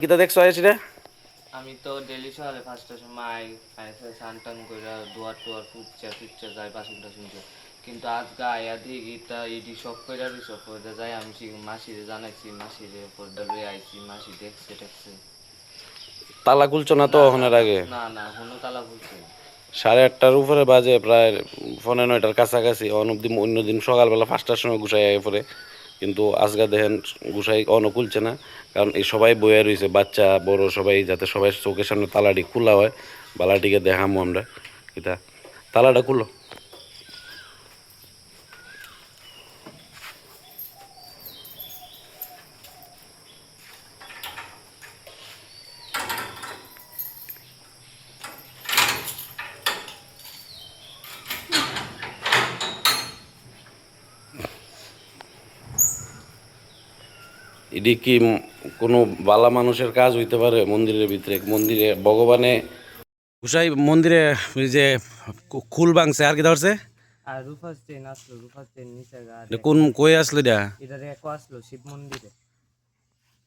কিতা দেখছো আইছিরে? আমি তো ডেলি সকালে 5টার সময় আইসা স্নান কইরা দুয়ার টুয়ার ফুচ্চা যায় বাসন টাসন ধুয়ে। কিন্তু আজকে আয়া দেখি তা ইডি সব কইরা রইছে পরে যাই আমি মাসিরে জানাইছি মাসিরে পরে লই আইছি মাসি দেখছে টেকছে। তালা খুলছো না তো না না ওখানের না আগে? না না কোনো তালা খুলছে না। 8:30টার উপরে বাজে, প্রায় 9:45টার কাছাকাছি। অন্যদিন সকালবেলা 5টার সময় গুছাই আগে পরে, কিন্তু আজকে দেখেন গুছাই খুলছে না। কারণ এই সবাই বইয়া রয়েছে, বাচ্চা বড় সবাই, যাতে সবাই চোখের সামনে তালাটি খোলা হয়। বালাটিকে দেখামো আমরা। কিতা তালাটা খুলো। এটি কি কোনো বালা মানুষের কাজ হইতে পারে? মন্দিরের ভিতরে, মন্দিরে ভগবানে গুসাই মন্দিরে ওই যে খুল ভাঙছে, আর কি ধরছে? আর রূপার চেন আসলো, রূপার চেন নিচে কোন কই আসলো এটা? এটা রেকো আসলো শিব মন্দিরে।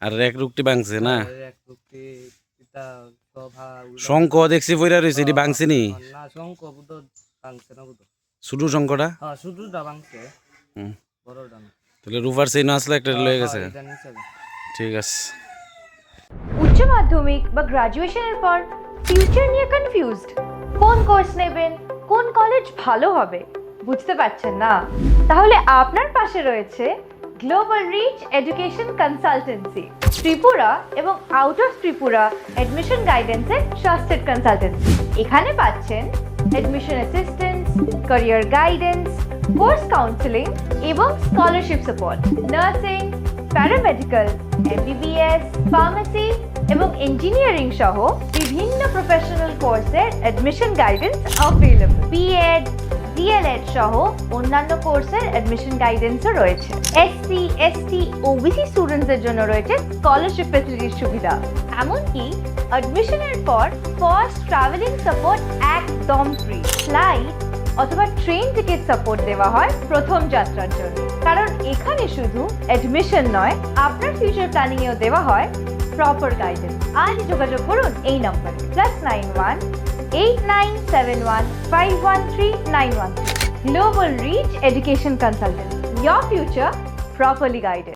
আর এক রুকটি ভাঙছে না? এক রূপটি এটা সভা শঙ্খ দেখছি পইরা রয়েছে, এটি ভাঙছে নি? না শঙ্খ বুদ্ধ ভাঙছে না বুদ্ধ। শুধু শঙ্খটা? হ্যাঁ শুধুটা ভাঙছে, হুম, বড়টা না। তাহলে রুফার চেইন আসলে একটা লয়ে গেছে। এটা নিচে ঠিক আছে। উচ্চ মাধ্যমিক বা গ্রাজুয়েশনের পর ফিউচার নিয়ে কনফিউজড, কোন কোর্স নেবেন, কোন কলেজ ভালো হবে বুঝতে পারছেন না? তাহলে আপনার পাশে রয়েছে global reach education consultancy, Tripura এবং আউট অফ ত্রিপুরা অ্যাডমিশন গাইডেন্সের ট্রাস্টেড কনসালটেন্সি। এখানে পাচ্ছেন admission assistance, career guidance, course counselling এবং scholarship support, nursing, paramedical, MBBS, pharmacy এবং ইঞ্জিনিয়ারিং সহ বিভিন্ন প্রফেশনাল কোর্সের admission guidance available. BEd, DElEd সহ অন্যান্য কোর্সের অ্যাডমিশন গাইডেন্সও রয়েছে। এসসি, এসটি, ওবিসি স্টুডেন্টসদের জন্য রয়েছে স্কলারশিপ ফ্যাসিলিটির সুবিধা। এমনকি অ্যাডমিশনের পর ফার্স্ট ট্রাভেলিং সাপোর্ট একদম ফ্রি। ফ্লাইট অথবা ট্রেন টিকিট সাপোর্ট দেওয়া হয় প্রথম যাত্রার জন্য। কারণ এখানে শুধু অ্যাডমিশন নয়, আপনার ফিউচার প্ল্যানিংয়েও দেওয়া হয় প্রপার গাইডেন্স। আজ যোগাযোগ করুন এই নম্বরে +91 8971 513 913। Global Reach Education Consultants, your future properly guided.